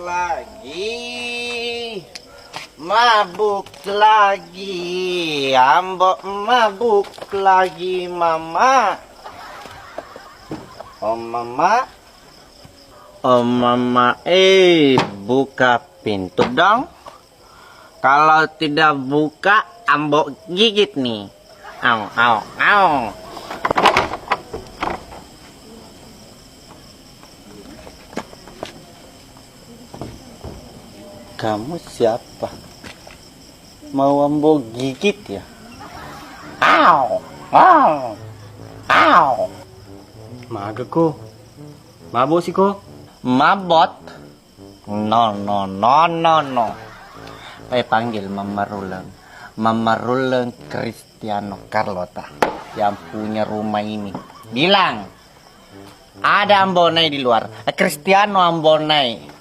lagi, mabuk lagi, Ambo mabuk lagi, Mama. Oh Mama, oh Mama, buka pintu dong. Kalau tidak buka, Ambo gigit nih. Au, au, au. Kamu siapa? Mau Ambo gigit ya? Au, au, au. Maaga ko. Mabo si ko. Mabot? No, no, no, no, no. Panggil Mama Ruleng. Mama Ruleng Cristiano Carlota yang punya rumah ini. Bilang, ada Ambonai di luar. Cristiano Ambonai.